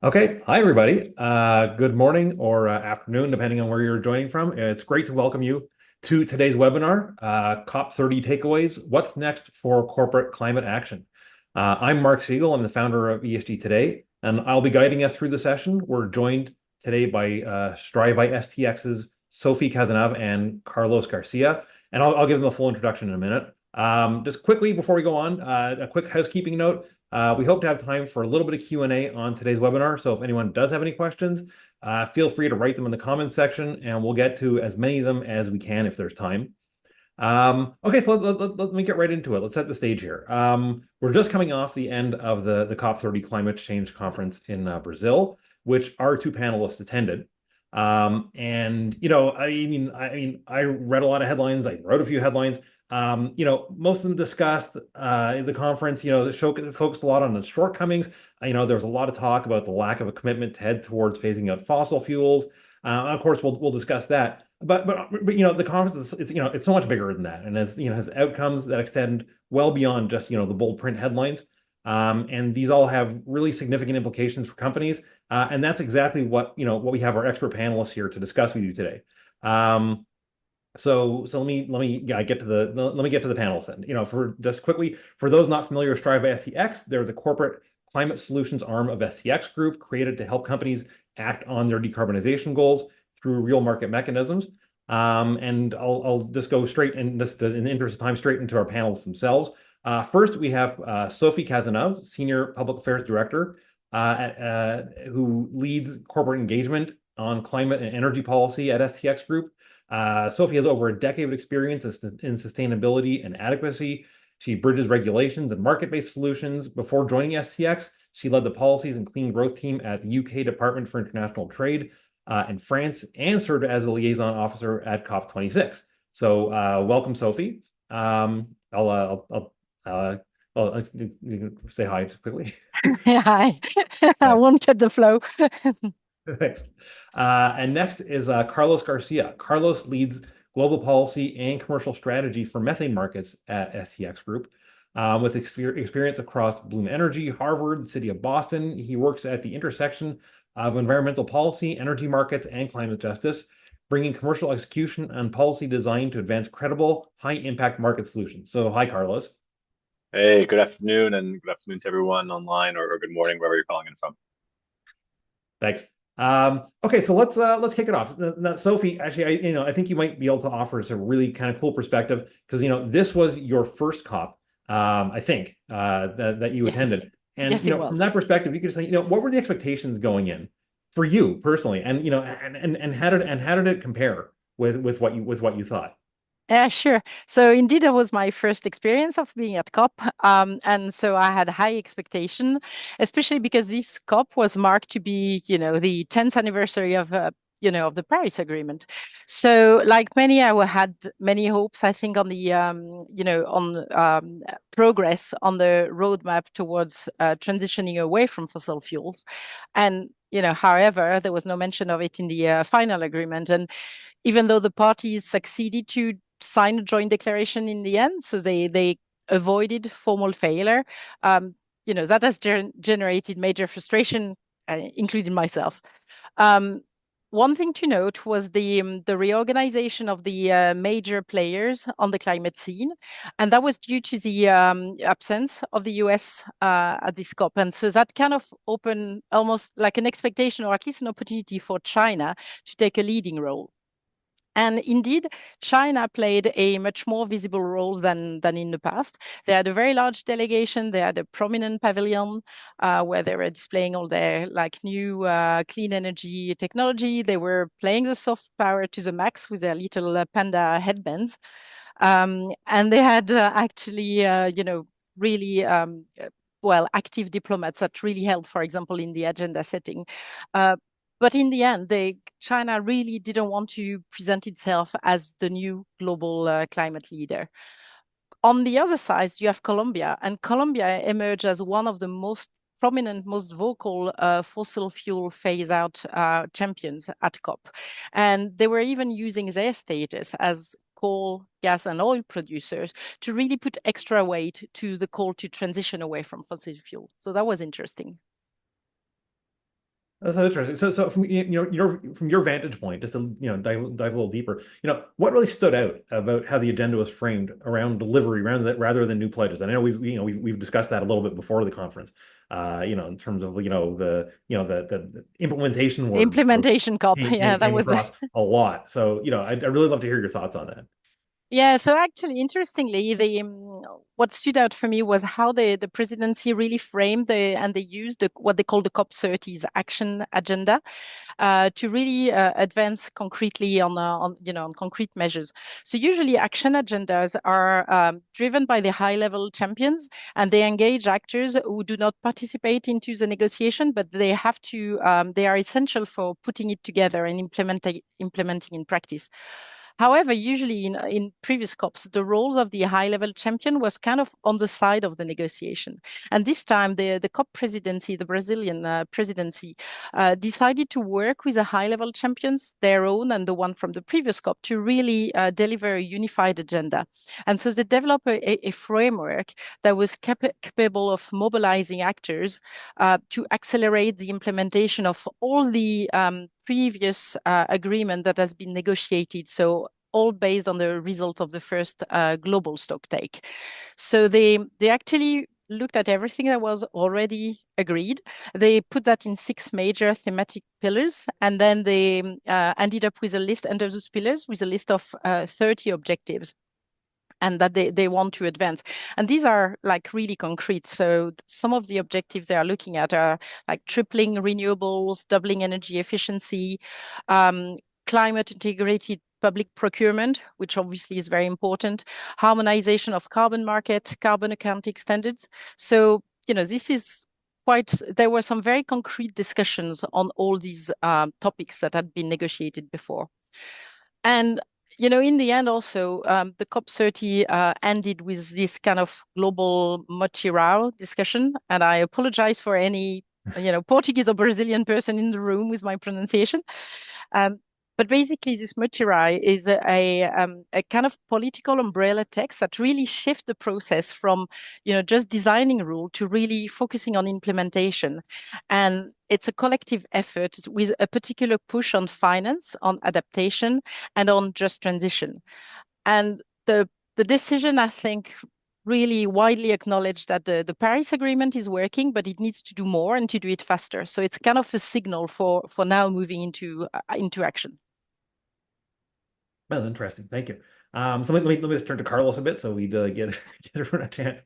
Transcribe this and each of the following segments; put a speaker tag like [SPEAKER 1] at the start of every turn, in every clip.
[SPEAKER 1] Okay, hi everybody. Good morning or afternoon, depending on where you're joining from. It's great to welcome you to today's webinar, COP30 Takeaways, What's Next for Corporate Climate Action? I'm Mark Siegel. I'm the founder of ESG Today, and I'll be guiding us through the session. We're joined today by STRIVE by STX's Sophie Cazenave and Carlos Garcia, and I'll give them a full introduction in a minute. Just quickly before we go on, a quick housekeeping note. We hope to have time for a little bit of Q&A on today's webinar. So if anyone does have any questions, feel free to write them in the comments section, and we'll get to as many of them as we can if there's time. Okay, so let me get right into it. Let's set the stage here. We're just coming off the end of the COP30 Climate Change Conference in Brazil, which our two panelists attended. And I read a lot of headlines. I wrote a few headlines. Most of them discussed the conference. Focused a lot on the shortcomings. There was a lot of talk about the lack of a commitment to head towards phasing out fossil fuels. And of course, we'll discuss that. But the conference is it's so much bigger than that, and has outcomes that extend well beyond just the bold print headlines. And these all have really significant implications for companies. And that's exactly what we have our expert panelists here to discuss with you today. So let me get to the panels then. For just quickly, for those not familiar with Strive by STX, they're the corporate climate solutions arm of STX Group, created to help companies act on their decarbonization goals through real market mechanisms. And I'll just go straight in in the interest of time, straight into our panelists themselves. First, we have Sophie Cazenave, Senior Public Affairs Director, who leads corporate engagement on climate and energy policy at STX Group. Sophie has over a decade of experience in sustainability and adequacy. She bridges regulations and market-based solutions. Before joining STX, she led the policies and clean growth team at the UK Department for International Trade in France and served as a liaison officer at COP26. So welcome, Sophie. I'll say hi quickly.
[SPEAKER 2] Yeah, hi. I
[SPEAKER 1] Thanks.
[SPEAKER 2] won't cut the flow.
[SPEAKER 1] Thanks. And next is Carlos Garcia. Carlos leads global policy and commercial strategy for methane markets at STX Group. With experience across Bloom Energy, Harvard, the City of Boston, he works at the intersection of environmental policy, energy markets, and climate justice, bringing commercial execution and policy design to advance credible, high-impact market solutions. So, hi, Carlos.
[SPEAKER 3] Hey, good afternoon, and good afternoon to everyone online, or good morning, wherever you're calling in from.
[SPEAKER 1] Thanks. Okay, so let's kick it off. Now, Sophie, actually, I think you might be able to offer us a really kind of cool perspective because this was your first COP, I think, that you
[SPEAKER 2] Yes.
[SPEAKER 1] attended, and
[SPEAKER 2] Yes, it
[SPEAKER 1] from
[SPEAKER 2] was.
[SPEAKER 1] that perspective, you could say, what were the expectations going in for you personally, and how did it compare with what you thought?
[SPEAKER 2] Yeah, sure. So indeed, that was my first experience of being at COP. And so I had high expectation, especially because this COP was marked to be, the 10th anniversary of the Paris Agreement. So like many, had many hopes, I think, on the, on progress on the roadmap towards transitioning away from fossil fuels. And, however, there was no mention of it in the final agreement. And even though the parties succeeded to sign a joint declaration in the end, so they avoided formal failure. That has generated major frustration, including myself. Um, One thing to note was the reorganization of the major players on the climate scene, and that was due to the absence of the US at this COP. And so that kind of opened almost like an expectation, or at least an opportunity for China to take a leading role. And indeed, China played a much more visible role than in the past. They had a very large delegation. They had a prominent pavilion where they were displaying all their new clean energy technology. They were playing the soft power to the max with their little panda headbands, and they had really active diplomats that really helped, for example, in the agenda setting. Uh, but in the end, China really didn't want to present itself as the new global climate leader. On the other side, you have Colombia, and Colombia emerged as one of the most prominent, most vocal fossil fuel phase out champions at COP. And they were even using their status as coal, gas, and oil producers to really put extra weight to the call to transition away from fossil fuel. So that was interesting.
[SPEAKER 1] That's so interesting. So from from your vantage point, just to dive a little deeper, what really stood out about how the agenda was framed around delivery, rather than new pledges. And I know we've discussed that a little bit before the conference, in terms of the implementation words sort of
[SPEAKER 2] Implementation COP. Yeah, that
[SPEAKER 1] came
[SPEAKER 2] was.
[SPEAKER 1] across a lot. So I'd really love to hear your thoughts on that.
[SPEAKER 2] Yeah, so actually, interestingly, the what stood out for me was how the presidency really framed and they used what they call the COP30's action agenda to really advance concretely on concrete measures. So usually, action agendas are driven by the high-level champions, and they engage actors who do not participate into the negotiation, but they have to. They are essential for putting it together and implementing in practice. However, usually in previous COPs, the roles of the high level champion was kind of on the side of the negotiation. And this time, the COP presidency, the Brazilian presidency, decided to work with the high level champions, their own and the one from the previous COP, to really deliver a unified agenda. And so they developed a framework that was capable of mobilizing actors to accelerate the implementation of all the previous agreement that has been negotiated. So all based on the result of the first global stock take. So they actually looked at everything that was already agreed. They put that in 6 major thematic pillars, and then they ended up with a list under those pillars with a list of 30 objectives and that they want to advance. And these are like really concrete. So some of the objectives they are looking at are like tripling renewables, doubling energy efficiency, um, climate integrated public procurement, which obviously is very important, harmonization of carbon market, carbon accounting standards. So, this is there were some very concrete discussions on all these topics that had been negotiated before. And in the end, also, the COP30 ended with this kind of global motirão discussion. And I apologize for any, Portuguese or Brazilian person in the room with my pronunciation. Um, but basically, this motirão is a kind of political umbrella text that really shift the process from, just designing a rule to really focusing on implementation. And it's a collective effort with a particular push on finance, on adaptation, and on just transition. And the decision, I think, really widely acknowledged that the Paris Agreement is working, but it needs to do more and to do it faster. So it's kind of a signal for now moving into action.
[SPEAKER 1] Well, interesting. Thank you. So let me just turn to Carlos a bit so we get get everyone a chance.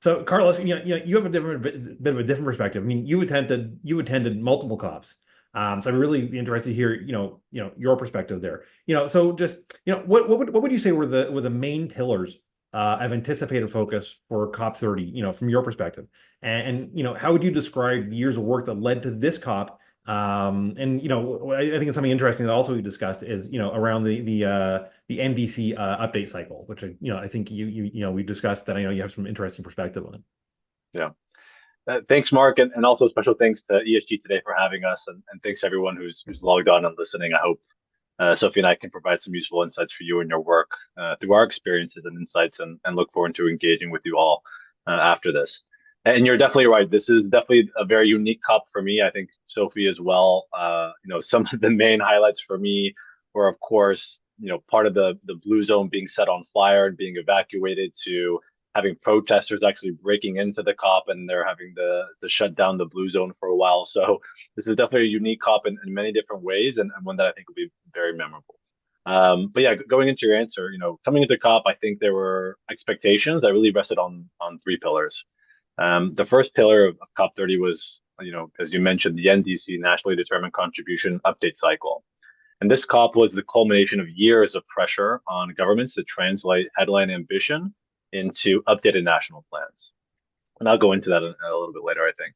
[SPEAKER 1] So Carlos, you have a bit of a different perspective. I mean, you attended multiple COPs. So I'm really interested to hear your perspective there. So just what would you say were the main pillars of anticipated focus for COP30? From your perspective, and how would you describe the years of work that led to this COP? And I think it's something interesting that also we discussed is around the NDC update cycle, which I think we discussed that. I know you have some interesting perspective on.
[SPEAKER 3] Yeah. Thanks, Mark, and also special thanks to ESG Today for having us, and thanks to everyone who's logged on and listening. I hope Sophie and I can provide some useful insights for you and your work through our experiences and insights, and look forward to engaging with you all after this. And you're definitely right. This is definitely a very unique COP for me. I think Sophie as well. Some of the main highlights for me were, of course, part of the blue zone being set on fire and being evacuated, to having protesters actually breaking into the COP, and they're having to shut down the blue zone for a while. So this is definitely a unique COP in many different ways, and one that I think will be very memorable. But yeah, going into your answer, coming into COP, I think there were expectations that really rested on 3 pillars. The first pillar of COP30 was, as you mentioned, the NDC, Nationally Determined Contribution Update Cycle. And this COP was the culmination of years of pressure on governments to translate headline ambition into updated national plans. And I'll go into that a little bit later, I think.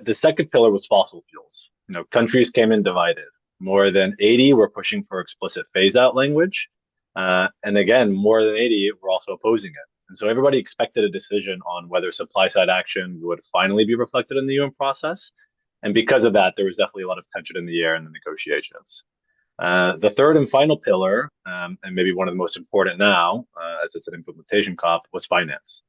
[SPEAKER 3] The second pillar was fossil fuels. Countries came in divided. More than 80 were pushing for explicit phase out language. And again, more than 80 were also opposing it. And so everybody expected a decision on whether supply side action would finally be reflected in the UN process. And because of that, there was definitely a lot of tension in the air in the negotiations. The third and final pillar, and maybe one of the most important now, as it's an implementation COP, was finance.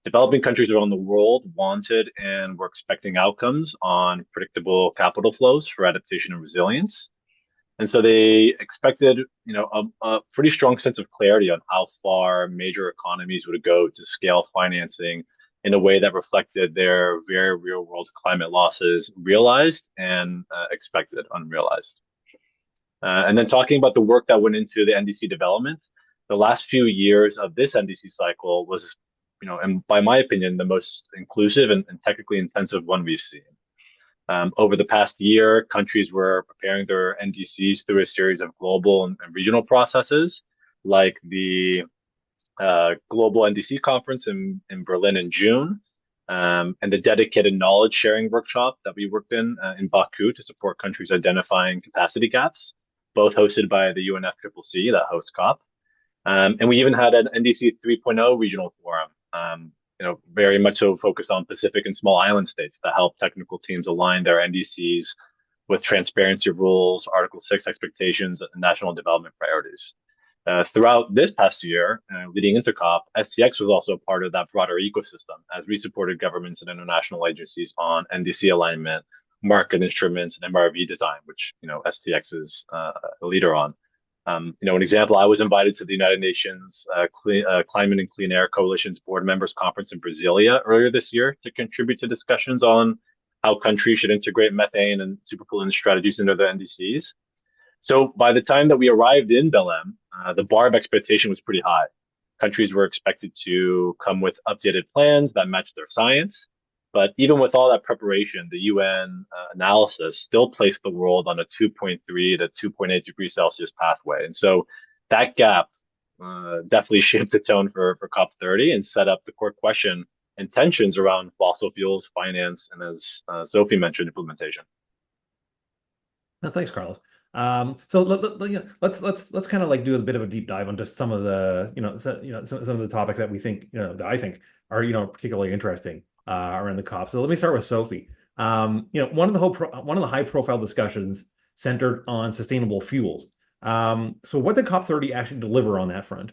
[SPEAKER 3] Developing countries around the world wanted and were expecting outcomes on predictable capital flows for adaptation and resilience. And so they expected, a pretty strong sense of clarity on how far major economies would go to scale financing in a way that reflected their very real world climate losses realized and expected unrealized. And then talking about the work that went into the NDC development, the last few years of this NDC cycle was, and by my opinion, the most inclusive and technically intensive one we've seen. Over the past year, countries were preparing their NDCs through a series of global and regional processes, like the Global NDC Conference in Berlin in June, and the dedicated knowledge sharing workshop that we worked in Baku to support countries identifying capacity gaps, both hosted by the UNFCCC that hosts COP. And we even had an NDC 3.0 regional forum, very much so focused on Pacific and small island states that help technical teams align their NDCs with transparency rules, Article 6 expectations, and national development priorities. Throughout this past year, leading into COP, STX was also part of that broader ecosystem as we supported governments and international agencies on NDC alignment, market instruments, and MRV design, which STX is a leader on. An example, I was invited to the United Nations Climate and Clean Air Coalition's board members conference in Brasilia earlier this year to contribute to discussions on how countries should integrate methane and superpollutant strategies into their NDCs. So by the time that we arrived in Belém, the bar of expectation was pretty high. Countries were expected to come with updated plans that matched their science. But even with all that preparation, the UN analysis still placed the world on a 2.3 to 2.8 degrees Celsius pathway. And so that gap definitely shaped the tone for COP30 and set up the core question and tensions around fossil fuels, finance, and as Sophie mentioned, implementation.
[SPEAKER 1] No, thanks, Carlos. So let's kind of like do a bit of a deep dive on just some of the some of the topics that we think that I think are particularly interesting around the COP. So let me start with Sophie. One of the high profile discussions centered on sustainable fuels. So what did COP30 actually deliver on that front?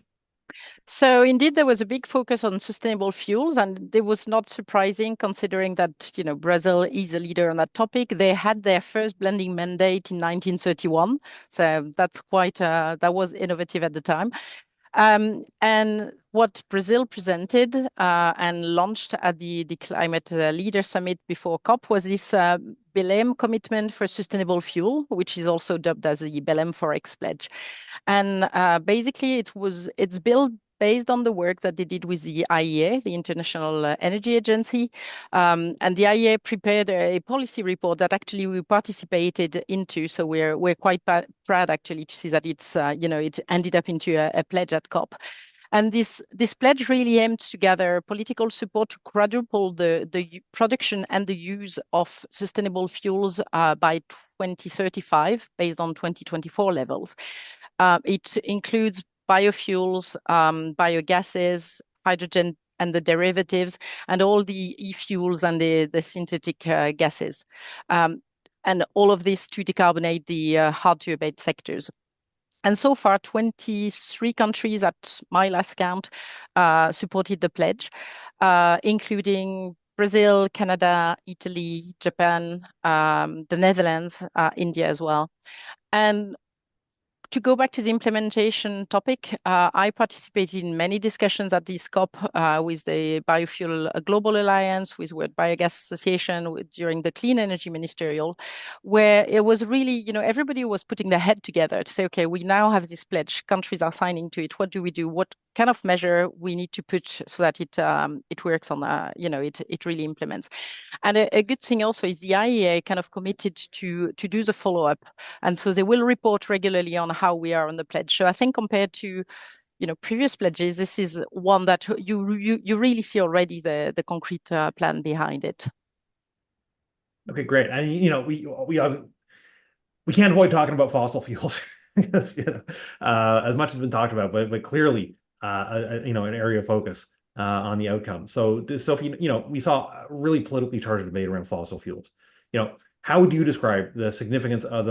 [SPEAKER 2] So indeed, there was a big focus on sustainable fuels, and it was not surprising considering that, Brazil is a leader on that topic. They had their first blending mandate in 1931. So that's that was innovative at the time. And what Brazil presented and launched at the Climate Leader Summit before COP was this Belém commitment for sustainable fuel, which is also dubbed as the Belém Forex Pledge. And basically, it's built based on the work that they did with the IEA, the International Energy Agency. And the IEA prepared a policy report that actually we participated into. So we're quite proud actually to see that it ended up into a pledge at COP. And this pledge really aimed to gather political support to quadruple the production and the use of sustainable fuels by 2035, based on 2024 levels. It includes biofuels, biogases, hydrogen and the derivatives, and all the e-fuels and the synthetic gases. And all of this to decarbonate the hard to abate sectors. And so far, 23 countries at my last count supported the pledge, including Brazil, Canada, Italy, Japan, the Netherlands, India as well. And to go back to the implementation topic, I participated in many discussions at this COP with the Biofuel Global Alliance, with World Biogas Association, during the Clean Energy Ministerial, where it was really, everybody was putting their head together to say, okay, we now have this pledge, countries are signing to it. What do we do? What kind of measure we need to put so that it works on, it really implements. And a good thing also is the IEA kind of committed to do the follow-up. And so they will report regularly on how we are on the pledge. So I think compared to previous pledges, this is one that you really see already the concrete plan behind it.
[SPEAKER 1] Okay, great. And we can't avoid talking about fossil fuels because as much has been talked about, but clearly an area of focus on the outcome. So Sophie, we saw a really politically charged debate around fossil fuels. How would you describe the significance of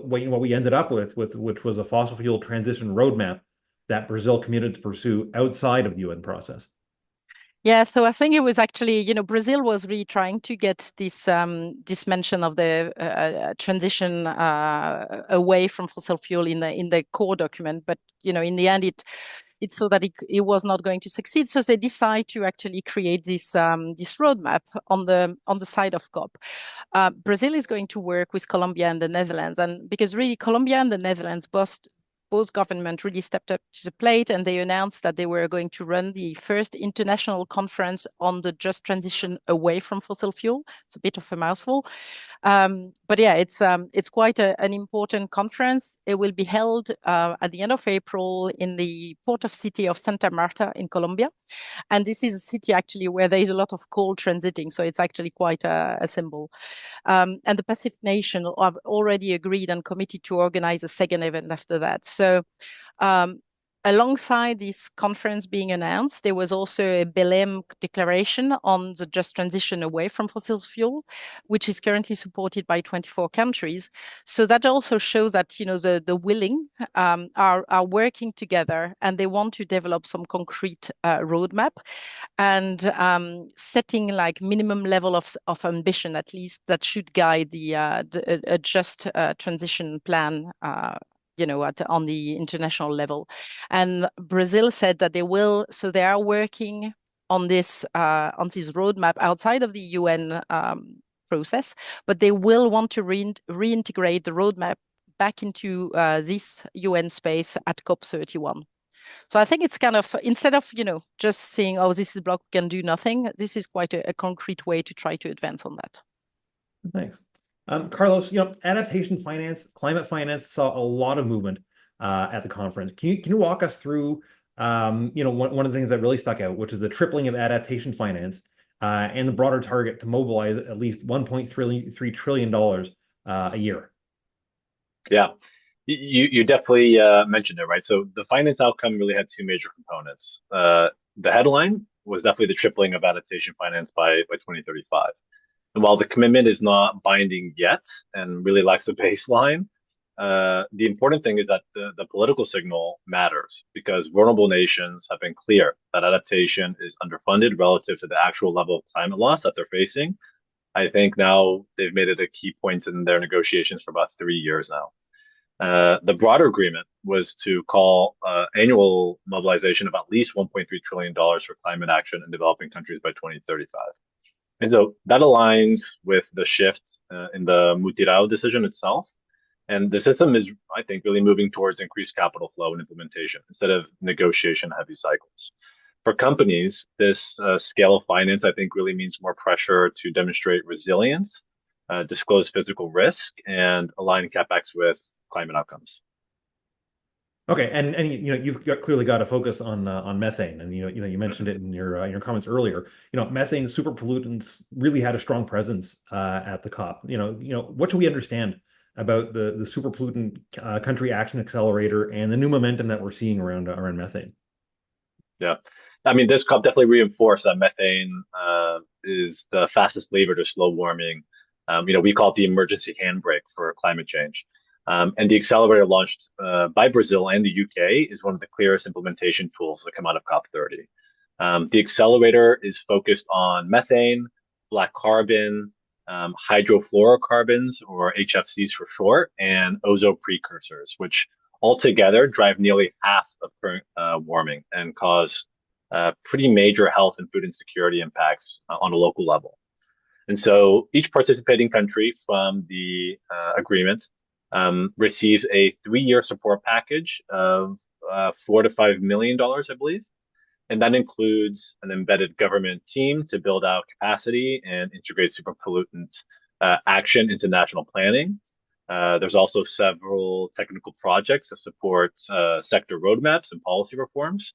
[SPEAKER 1] what we ended up with which was a fossil fuel transition roadmap that Brazil committed to pursue outside of the UN process?
[SPEAKER 2] Yeah, so I think it was actually, Brazil was really trying to get this mention of the transition away from fossil fuel in the core document, but in the end it saw that it was not going to succeed. So they decide to actually create this roadmap on the side of COP. Brazil is going to work with Colombia and the Netherlands, and because really Colombia and the Netherlands both government really stepped up to the plate, and they announced that they were going to run the first international conference on the just transition away from fossil fuel. It's a bit of a mouthful, but yeah, it's quite an important conference. It will be held at the end of April in the port of city of Santa Marta in Colombia, and this is a city actually where there is a lot of coal transiting, so it's actually quite a symbol. And the Pacific Nation have already agreed and committed to organize a second event after that. So um, alongside this conference being announced, there was also a Belém declaration on the just transition away from fossil fuel, which is currently supported by 24 countries. So that also shows that the willing are working together, and they want to develop some concrete roadmap and setting like minimum level of ambition, at least, that should guide a just transition plan on the international level. And Brazil said that they are working on this roadmap outside of the UN process, but they will want to reintegrate the roadmap back into this UN space at COP31. So I think it's kind of, instead of, just saying, oh, this is block, we can do nothing, this is quite a concrete way to try to advance on that.
[SPEAKER 1] Thanks. Carlos, adaptation finance, climate finance saw a lot of movement at the conference. Can you walk us through, one of the things that really stuck out, which is the tripling of adaptation finance and the broader target to mobilize at least $1.3 trillion a year?
[SPEAKER 3] Yeah, you definitely mentioned it, right? So the finance outcome really had two major components. The headline was definitely the tripling of adaptation finance by 2035. And while the commitment is not binding yet and really lacks a baseline, the important thing is that the political signal matters because vulnerable nations have been clear that adaptation is underfunded relative to the actual level of climate loss that they're facing. I think now they've made it a key point in their negotiations for about 3 years now. The broader agreement was to call annual mobilization of at least $1.3 trillion for climate action in developing countries by 2035. And so that aligns with the shift in the Mutirao decision itself. And the system is, I think, really moving towards increased capital flow and implementation instead of negotiation heavy cycles. For companies, this scale of finance, I think, really means more pressure to demonstrate resilience, disclose physical risk, and align CapEx with climate outcomes.
[SPEAKER 1] Okay, and you've clearly got a focus on methane, and you mentioned it in your comments earlier. Methane super pollutants really had a strong presence at the COP. What do we understand about the super pollutant country action accelerator and the new momentum that we're seeing around methane?
[SPEAKER 3] Yeah, I mean, this COP definitely reinforced that methane is the fastest lever to slow warming. We call it the emergency handbrake for climate change. And the accelerator launched by Brazil and the UK is one of the clearest implementation tools that come out of COP30. The accelerator is focused on methane, black carbon, hydrofluorocarbons, or HFCs for short, and ozo precursors, which altogether drive nearly half of current warming and cause pretty major health and food insecurity impacts on a local level. And so each participating country from the agreement receives a 3-year support package of $4 to $5 million, I believe. And that includes an embedded government team to build out capacity and integrate super pollutant action into national planning. There's also several technical projects to support sector roadmaps and policy reforms.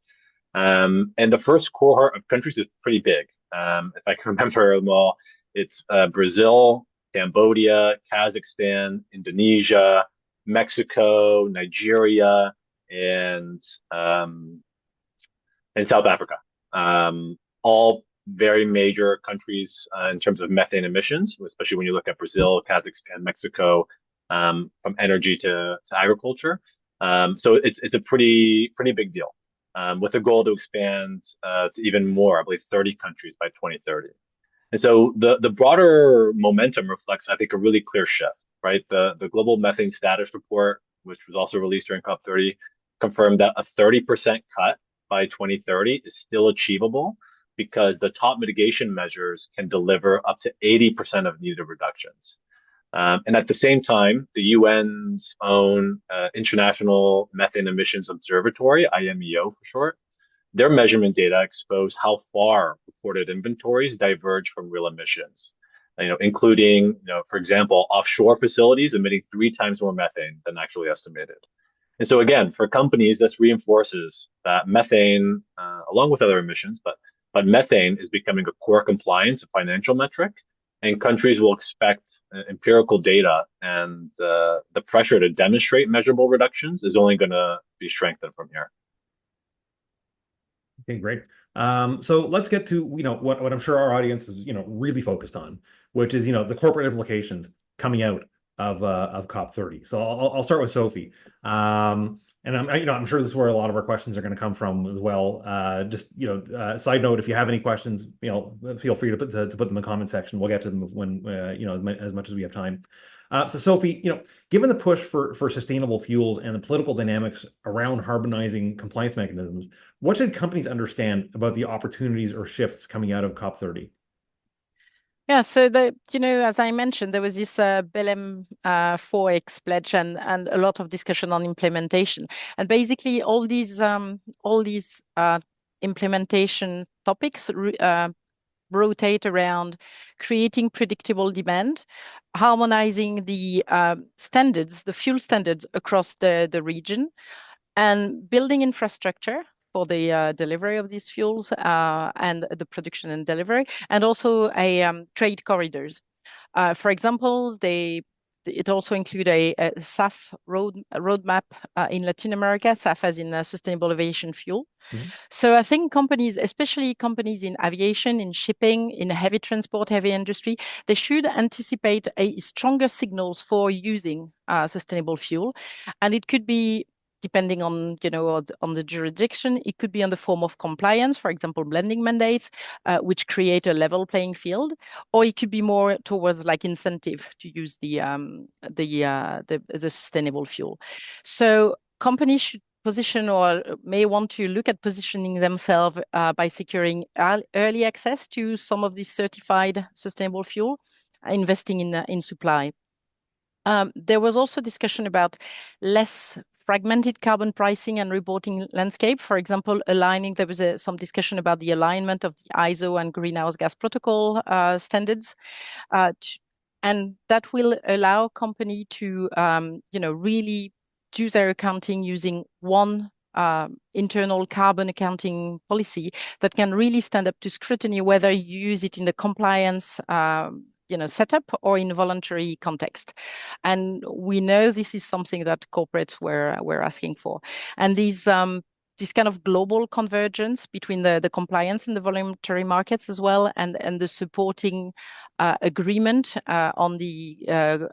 [SPEAKER 3] And the first cohort of countries is pretty big. If I can remember them all, it's Brazil, Cambodia, Kazakhstan, Indonesia, Mexico, Nigeria, and South Africa. All very major countries in terms of methane emissions, especially when you look at Brazil, Kazakhstan, Mexico, from energy to agriculture. So it's a pretty big deal. with a goal to expand to even more, I believe 30 countries by 2030. And so the broader momentum reflects, I think, a really clear shift, right? The global methane status report, which was also released during COP30, confirmed that a 30% cut by 2030 is still achievable because the top mitigation measures can deliver up to 80% of needed reductions. And at the same time, the UN's own International Methane Emissions Observatory, IMEO for short, their measurement data expose how far reported inventories diverge from real emissions. Including, for example, offshore facilities emitting 3 times more methane than actually estimated. And so again, for companies, this reinforces that methane, along with other emissions, but methane is becoming a core compliance and financial metric, and countries will expect empirical data, and the pressure to demonstrate measurable reductions is only going to be strengthened from here.
[SPEAKER 1] Okay, great. So let's get to, what I'm sure our audience is, really focused on, which is, the corporate implications coming out of COP30. So I'll start with Sophie. And I'm sure this is where a lot of our questions are going to come from as well. Just, side note, if you have any questions, feel free to put them in the comment section. We'll get to them when, as much as we have time. So Sophie, given the push for sustainable fuels and the political dynamics around harmonizing compliance mechanisms, what should companies understand about the opportunities or shifts coming out of COP30?
[SPEAKER 2] Yeah, so as I mentioned, there was this Belém 4X pledge and a lot of discussion on implementation. And basically, all these implementation topics rotate around creating predictable demand, harmonizing the standards, the fuel standards across the region, and building infrastructure for the delivery of these fuels and the production and delivery, and also trade corridors. For example, it also include a SAF roadmap in Latin America, SAF as in sustainable aviation fuel.
[SPEAKER 1] Mhm.
[SPEAKER 2] So I think companies, especially companies in aviation, in shipping, in heavy transport, heavy industry, they should anticipate a stronger signals for using sustainable fuel. And it could be depending on on the jurisdiction, it could be in the form of compliance, for example, blending mandates, which create a level playing field, or it could be more towards like incentive to use the sustainable fuel. So companies should position or may want to look at positioning themselves by securing early access to some of these certified sustainable fuel, investing in supply. There was also discussion about less fragmented carbon pricing and reporting landscape. For example, there was some discussion about the alignment of the ISO and greenhouse gas protocol standards. And that will allow company to, really do their accounting using one internal carbon accounting policy that can really stand up to scrutiny, whether you use it in the compliance setup or in voluntary context. And we know this is something that corporates were asking for. And this kind of global convergence between the compliance and the voluntary markets as well, and the supporting agreement on the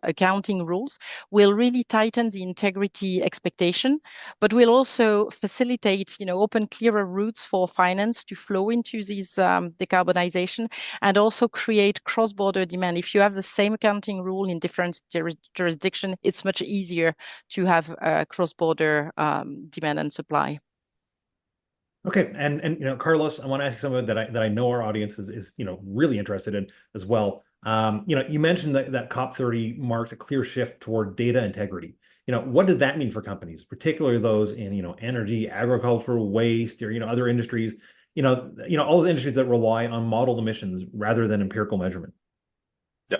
[SPEAKER 2] accounting rules will really tighten the integrity expectation, but will also facilitate, open clearer routes for finance to flow into these decarbonization, and also create cross-border demand. If you have the same accounting rule in different jurisdiction, it's much easier to have cross-border demand and supply.
[SPEAKER 1] Okay, and Carlos, I want to ask you something that I know our audience is really interested in as well. You mentioned that COP30 marks a clear shift toward data integrity. What does that mean for companies, particularly those in energy, agricultural waste, or other industries, all those industries that rely on modeled emissions rather than empirical measurement?
[SPEAKER 3] Yeah.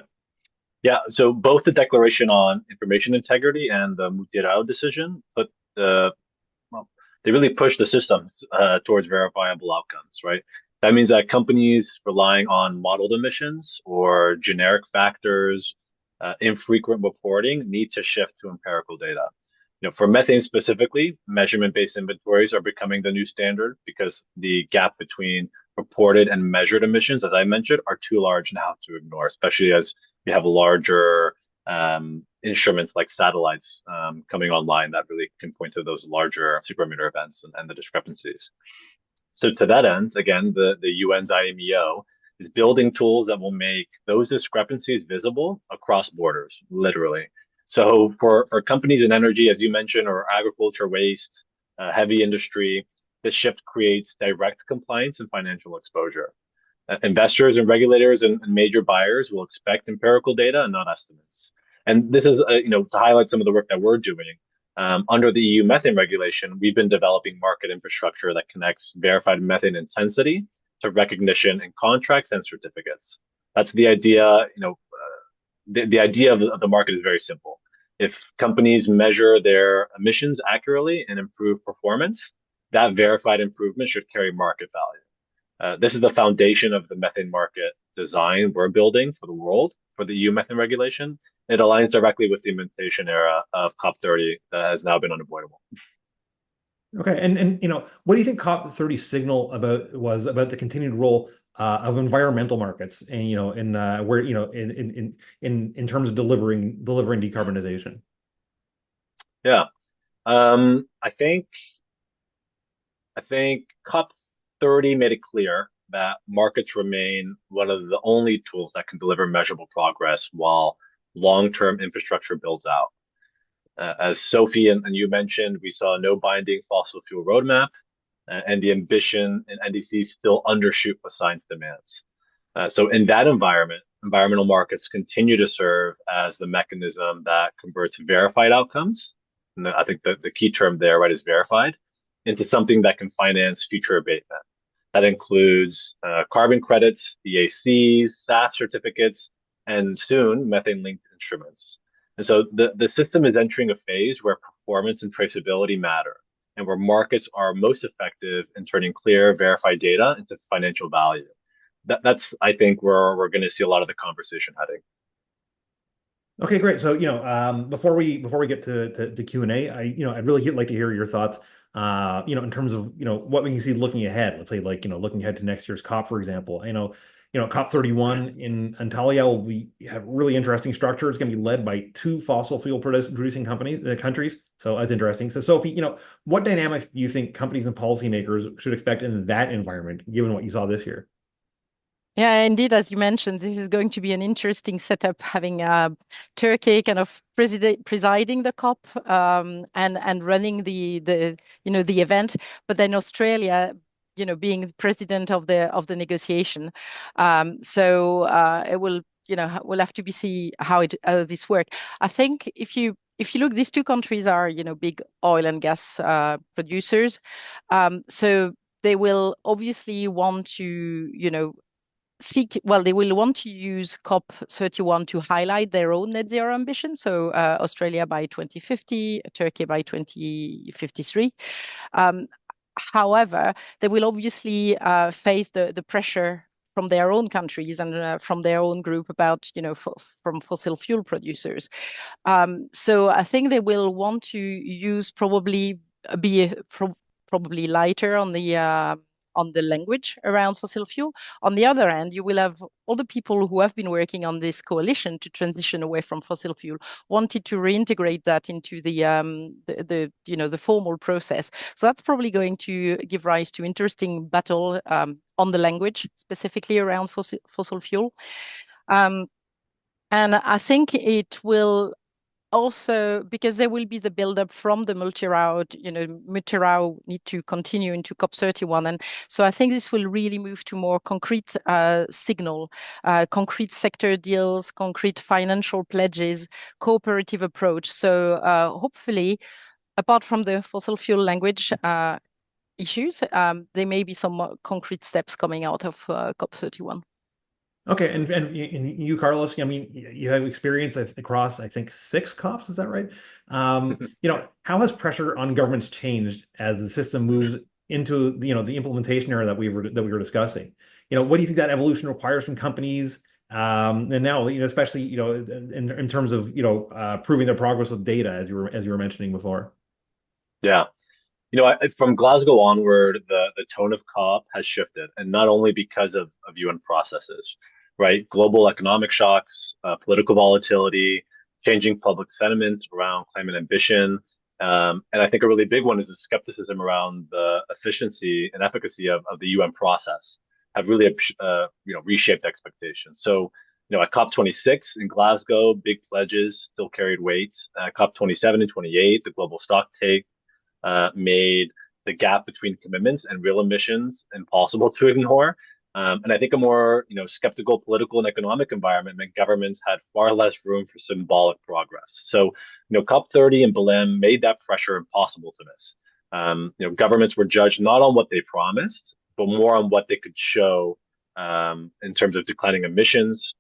[SPEAKER 3] Yeah. So both the Declaration on Information Integrity and the Mutirao decision well, they really push the systems towards verifiable outcomes, right? That means that companies relying on modeled emissions or generic factors, infrequent reporting, need to shift to empirical data. For methane specifically, measurement-based inventories are becoming the new standard because the gap between reported and measured emissions, as I mentioned, are too large now to ignore, especially as we have larger instruments like satellites coming online that really can point to those larger super emitter events and the discrepancies. So to that end, again, the UN's IMEO is building tools that will make those discrepancies visible across borders, literally. So for companies in energy, as you mentioned, or agriculture, waste, heavy industry, this shift creates direct compliance and financial exposure. Investors and regulators and major buyers will expect empirical data and not estimates. And this is, to highlight some of the work that we're doing. Under the EU methane regulation, we've been developing market infrastructure that connects verified methane intensity to recognition in contracts and certificates. That's the idea. The idea of the market is very simple. If companies measure their emissions accurately and improve performance, that verified improvement should carry market value. This is the foundation of the methane market design we're building for the world, for the EU methane regulation. It aligns directly with the implementation era of COP30 that has now been unavoidable.
[SPEAKER 1] Okay, and what do you think COP30 signal about the continued role of environmental markets, and in where in terms of delivering decarbonization?
[SPEAKER 3] Yeah, I think COP30 made it clear that markets remain one of the only tools that can deliver measurable progress while long-term infrastructure builds out. As Sophie and you mentioned, we saw no binding fossil fuel roadmap, and the ambition in NDC still undershoot what science demands. So in that environment, environmental markets continue to serve as the mechanism that converts verified outcomes. And I think the key term there, right, is verified, into something that can finance future abatement. That includes carbon credits, EACs, SAF certificates, and soon methane-linked instruments. And so the system is entering a phase where performance and traceability matter, and where markets are most effective in turning clear, verified data into financial value. That's, I think, where we're going to see a lot of the conversation heading.
[SPEAKER 1] Okay, great. So, before we get to Q&A, I'd really like to hear your thoughts, in terms of, what we can see looking ahead. Let's say, like, looking ahead to next year's COP, for example. COP31 in Antalya will have really interesting structure. It's going to be led by two fossil fuel producing countries. So that's interesting. So, Sophie, what dynamics do you think companies and policymakers should expect in that environment, given what you saw this year?
[SPEAKER 2] Yeah, indeed, as you mentioned, this is going to be an interesting setup, having Turkey kind of presiding the COP, and running the event, but then Australia, being the president of the negotiation. So it will, we'll have to see how this work. I think if you look, these two countries are, big oil and gas producers, so they will obviously want to, they will want to use COP31 to highlight their own net zero ambition. So Australia by 2050, Turkey by 2053. However, they will obviously face the pressure from their own countries and from their own group about, from fossil fuel producers. So I think they will want to use probably lighter on the language around fossil fuel. On the other hand, you will have all the people who have been working on this coalition to transition away from fossil fuel wanted to reintegrate that into the formal process. So that's probably going to give rise to interesting battle on the language, specifically around fossil fuel. And I think it will also, because there will be the build-up from the multi-round, multi-round need to continue into COP31. And so I think this will really move to more concrete signal, concrete sector deals, concrete financial pledges, cooperative approach. So hopefully, apart from the fossil fuel language issues, there may be some more concrete steps coming out of COP31.
[SPEAKER 1] Okay, and you, Carlos, I mean, you have experience across, I think, six COPs, is that right? How has pressure on governments changed as the system moves into the implementation era that we were discussing? What do you think that evolution requires from companies? And now, especially, in terms of, proving their progress with data, as you were mentioning before.
[SPEAKER 3] Yeah. From Glasgow onward, the tone of COP has shifted, and not only because of UN processes, right? Global economic shocks, political volatility, changing public sentiment around climate ambition. And I think a really big one is the skepticism around the efficiency and efficacy of the UN process have really reshaped expectations. So at COP26 in Glasgow, big pledges still carried weight. COP27 and 28, the global stock take made the gap between commitments and real emissions impossible to ignore. And I think a more skeptical political and economic environment meant governments had far less room for symbolic progress. So COP30 in Berlin made that pressure impossible to miss. Governments were judged not on what they promised, but more on what they could show in terms of declining emissions,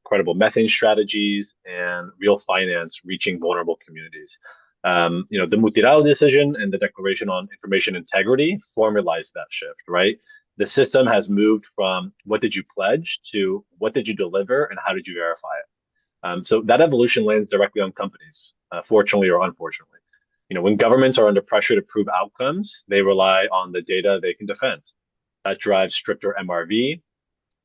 [SPEAKER 3] credible methane strategies, and real finance reaching vulnerable communities. The Mutirao decision and the Declaration on Information Integrity formalized that shift, right? The system has moved from what did you pledge to what did you deliver and how did you verify it? So that evolution lands directly on companies, fortunately or unfortunately. When governments are under pressure to prove outcomes, they rely on the data they can defend. That drives stricter MRV,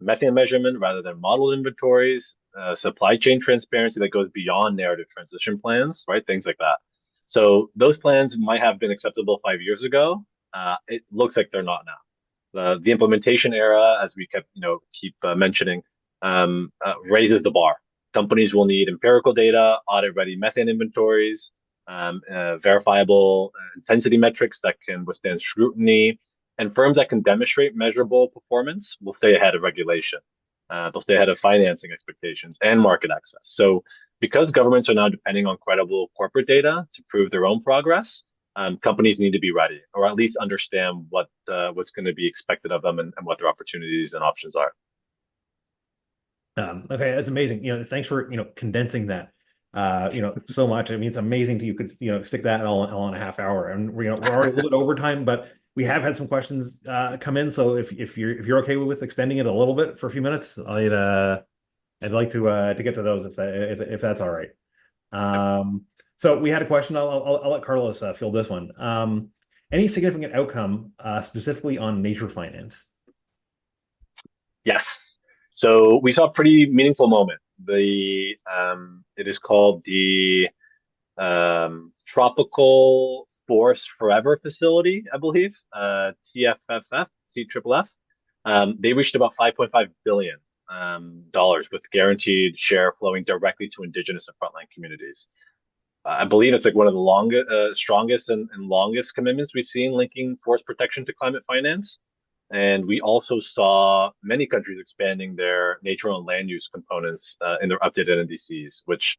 [SPEAKER 3] methane measurement rather than model inventories, supply chain transparency that goes beyond narrative transition plans, right? Things like that. So those plans might have been acceptable 5 years ago. It looks like they're not now. The implementation era, as we keep mentioning, raises the bar. Companies will need empirical data, audit-ready methane inventories, verifiable intensity metrics that can withstand scrutiny, and firms that can demonstrate measurable performance will stay ahead of regulation. They'll stay ahead of financing expectations and market access. So because governments are now depending on credible corporate data to prove their own progress, companies need to be ready, or at least understand what's going to be expected of them and what their opportunities and options are.
[SPEAKER 1] Okay, that's amazing. Thanks for condensing that. So much. I mean, it's amazing you could stick that all in a half hour, and we're already a little bit over time, but we have had some questions come in. So if you're okay with extending it a little bit for a few minutes, I'd like to get to those if that's all right. So we had a question. I'll let Carlos field this one. Any significant outcome specifically on nature finance?
[SPEAKER 3] Yes. So we saw a pretty meaningful moment. It is called the Tropical Forest Forever Facility, I believe, TFFF, TFFF. They reached about $5.5 billion dollars with guaranteed share flowing directly to indigenous and frontline communities. I believe it's like one of the longest, strongest, and longest commitments we've seen linking forest protection to climate finance. And we also saw many countries expanding their nature and land use components in their updated NDCs, which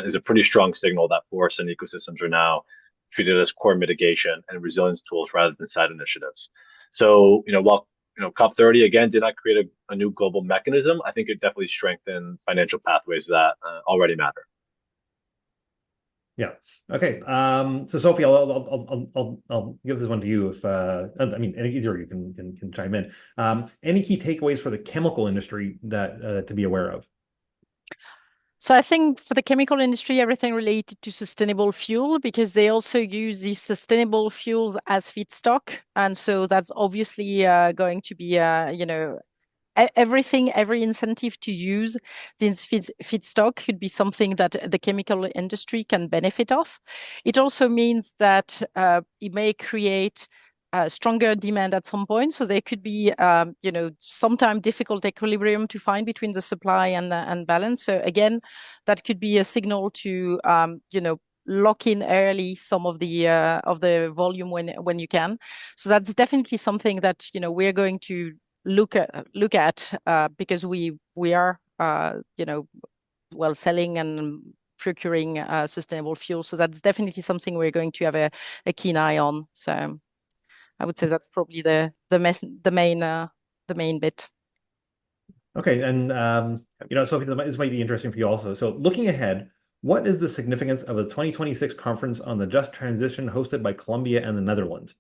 [SPEAKER 3] is a pretty strong signal that forests and ecosystems are now treated as core mitigation and resilience tools rather than side initiatives. So, while COP30 again did not create a new global mechanism, I think it definitely strengthened financial pathways that already matter.
[SPEAKER 1] Yeah. Okay. So Sophie, I'll give this one to you. If I mean, either you can chime in. Any key takeaways for the chemical industry that to be aware of?
[SPEAKER 2] So I think for the chemical industry, everything related to sustainable fuel, because they also use these sustainable fuels as feedstock, and so that's obviously going to be every incentive to use this feedstock could be something that the chemical industry can benefit of. It also means that it may create stronger demand at some point. So there could be, sometimes difficult equilibrium to find between the supply and balance. So again, that could be a signal to, lock in early some of the volume when you can. So that's definitely something that we're going to look at because we are selling and procuring sustainable fuel. So that's definitely something we're going to have a keen eye on. So I would say that's probably the main bit.
[SPEAKER 1] Okay, and Sophie, this might be interesting for you also. So looking ahead, what is the significance of the 2026 conference on the just transition hosted by Colombia and the Netherlands?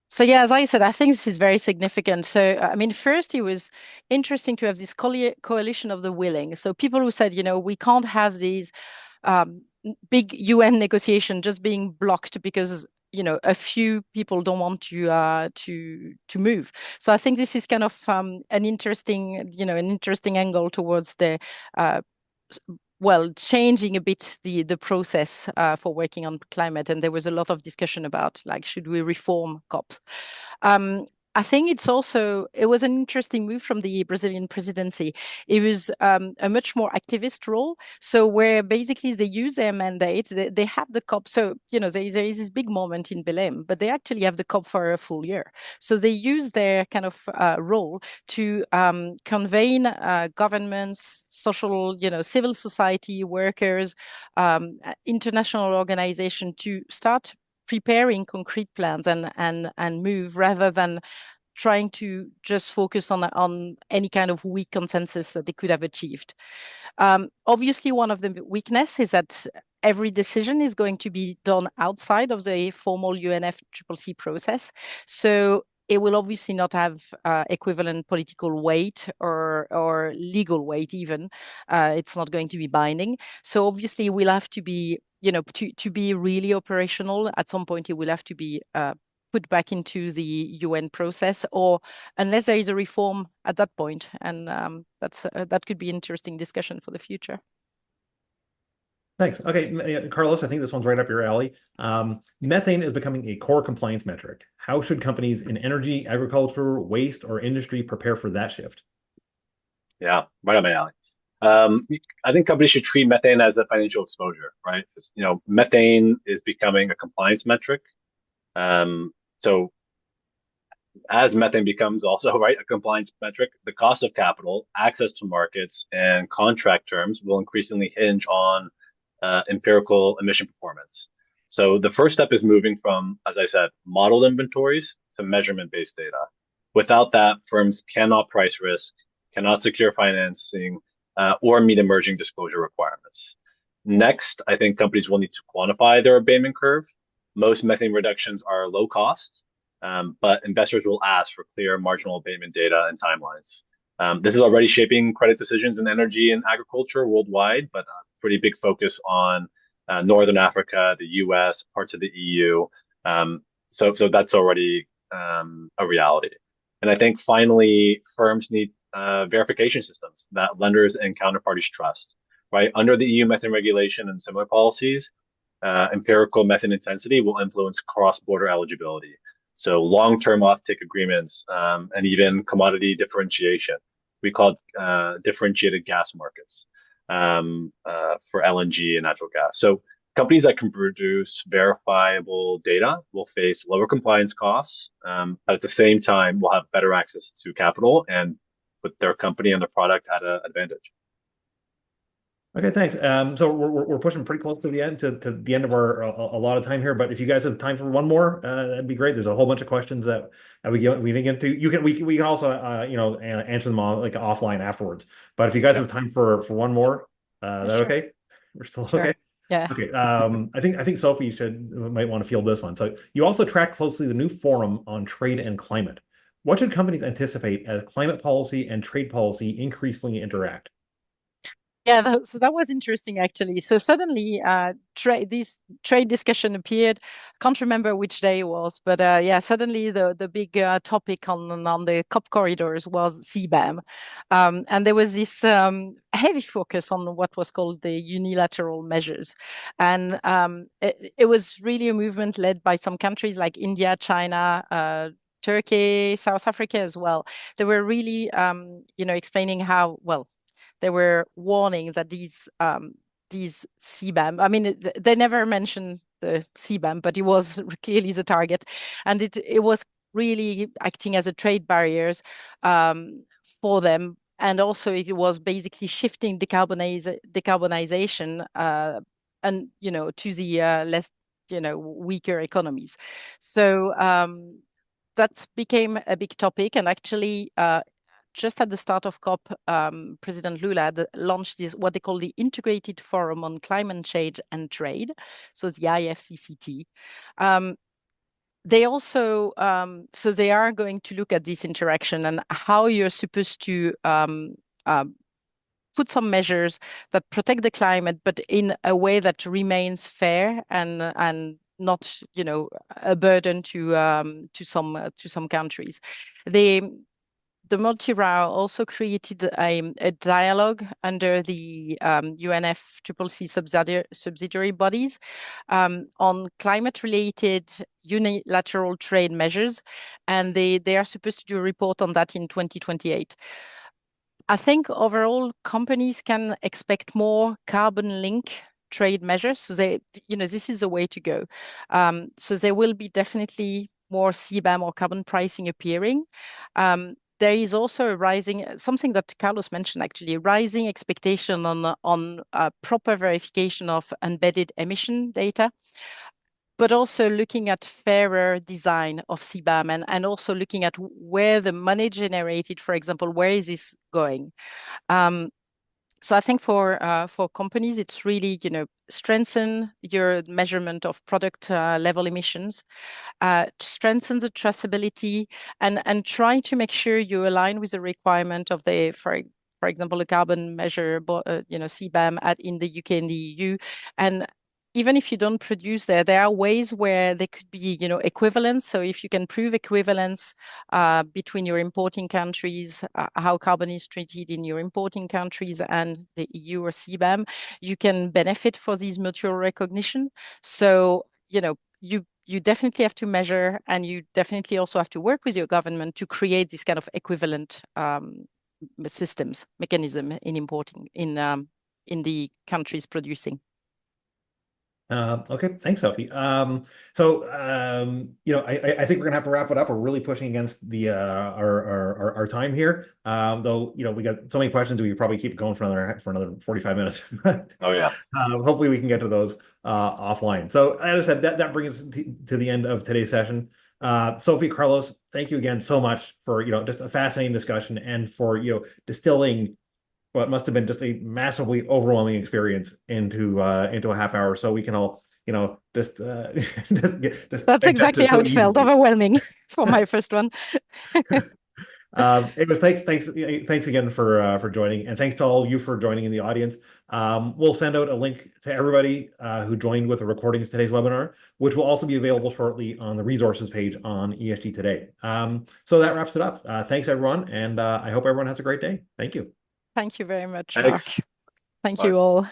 [SPEAKER 2] So yeah, as I said, I think this is very significant. So I mean, first, it was interesting to have this coalition of the willing. So people who said, we can't have these big UN negotiation just being blocked because a few people don't want to move. So I think this is kind of an interesting angle towards the well, changing a bit the process for working on climate, and there was a lot of discussion about like should we reform COPs. Um, I think it was an interesting move from the Brazilian presidency. It was a much more activist role. So where basically they use their mandate, they have the COP. So, there is this big moment in Belém, but they actually have the COP for a full year. So they use their kind of role to convene governments, social, civil society workers, international organization to start preparing concrete plans and move rather than trying to just focus on any kind of weak consensus that they could have achieved. Obviously, one of the weakness is that every decision is going to be done outside of the formal UNFCCC process. So it will obviously not have equivalent political weight or legal weight even. It's not going to be binding. So obviously we'll have to be, to be really operational at some point, it will have to be put back into the UN process, or unless there is a reform at that point, and that could be an interesting discussion for the future.
[SPEAKER 1] Thanks. Okay, Carlos, I think this one's right up your alley. Methane is becoming a core compliance metric. How should companies in energy, agriculture, waste, or industry prepare for that shift?
[SPEAKER 3] Yeah, right up my alley. I think companies should treat methane as a financial exposure, right? Methane is becoming a compliance metric. So as methane becomes also right a compliance metric, the cost of capital, access to markets, and contract terms will increasingly hinge on empirical emission performance. So the first step is moving from, as I said, modeled inventories to measurement-based data. Without that, firms cannot price risk, cannot secure financing, or meet emerging disclosure requirements. Next, I think companies will need to quantify their abatement curve. Most methane reductions are low cost, but investors will ask for clear marginal abatement data and timelines. This is already shaping credit decisions in energy and agriculture worldwide, but pretty big focus on Northern Africa, the US, parts of the EU. So that's already a reality. And I think finally, firms need verification systems that lenders and counterparties trust, right? Under the EU methane regulation and similar policies, empirical methane intensity will influence cross-border eligibility. So long-term offtake agreements and even commodity differentiation. We call it differentiated gas markets for LNG and natural gas. So companies that can produce verifiable data will face lower compliance costs, but at the same time will have better access to capital and put their company and their product at an advantage.
[SPEAKER 1] Okay, thanks. So we're pushing pretty close to the end to the end of our a lot of time here. But if you guys have time for one more, that'd be great. There's a whole bunch of questions that we didn't get to. We can also answer them all like offline afterwards. But if you guys have time for one more, that
[SPEAKER 2] Sure.
[SPEAKER 1] okay? We're still
[SPEAKER 2] Sure.
[SPEAKER 1] okay.
[SPEAKER 2] Yeah.
[SPEAKER 1] Okay. I think Sophie might want to field this one. So you also track closely the new forum on trade and climate. What should companies anticipate as climate policy and trade policy increasingly interact?
[SPEAKER 2] Yeah, so that was interesting actually. So suddenly, this trade discussion appeared. Can't remember which day it was, but yeah, suddenly the big topic on the COP corridors was CBAM, and there was this heavy focus on what was called the unilateral measures, and it was really a movement led by some countries like India, China. Turkey, South Africa as well. They were really, explaining how well they were warning that these CBAM, I mean, they never mentioned the CBAM, but it was clearly the target. And it was really acting as a trade barriers for them. And also it was basically shifting decarbonization and, to the less, weaker economies. So that became a big topic. And actually, just at the start of COP, President Lula had launched this what they call the Integrated Forum on Climate Change and Trade, so the IFCCT. They also so they are going to look at this interaction and how you're supposed to put some measures that protect the climate, but in a way that remains fair and not, a burden to some countries. They the multi-RAO also created a dialogue under the UNFCCC subsidiary bodies on climate-related unilateral trade measures, and they are supposed to do a report on that in 2028. I think overall companies can expect more carbon link trade measures. So this is the way to go. So there will be definitely more CBAM or carbon pricing appearing. There is also a rising, something that Carlos mentioned actually, rising expectation on proper verification of embedded emission data, but also looking at fairer design of CBAM and also looking at where the money generated, for example, where is this going? So I think for companies, it's really, strengthen your measurement of product level emissions, strengthen the traceability, and try to make sure you align with the requirement of for example, a carbon measure, CBAM in the UK and the EU. And even if you don't produce there are ways where there could be, equivalence. So if you can prove equivalence between your importing countries, how carbon is treated in your importing countries and the EU or CBAM, you can benefit for these mutual recognition. So, you definitely have to measure, and you definitely also have to work with your government to create this kind of equivalent mechanism in importing in the countries producing.
[SPEAKER 1] Okay, thanks, Sophie. I think we're gonna have to wrap it up. We're really pushing against the our time here. Though, we got so many questions, we could probably keep going for another 45 minutes.
[SPEAKER 3] Oh yeah.
[SPEAKER 1] Hopefully we can get to those offline. So as I said, that brings us to the end of today's session. Sophie, Carlos, thank you again so much for just a fascinating discussion and for distilling what must have been just a massively overwhelming experience into a half hour, so we can all just just
[SPEAKER 2] That's
[SPEAKER 1] digest
[SPEAKER 2] exactly
[SPEAKER 1] it
[SPEAKER 2] how
[SPEAKER 1] so
[SPEAKER 2] it felt,
[SPEAKER 1] easily.
[SPEAKER 2] overwhelming for my first one.
[SPEAKER 1] Anyways, thanks again for joining, and thanks to all of you for joining in the audience. We'll send out a link to everybody who joined with the recordings of today's webinar, which will also be available shortly on the resources page on ESG Today. So that wraps it up. Thanks everyone, and I hope everyone has a great day. Thank you.
[SPEAKER 2] Thank you very much, Mark.
[SPEAKER 3] Thanks.
[SPEAKER 2] Thank
[SPEAKER 3] Bye.
[SPEAKER 2] you all.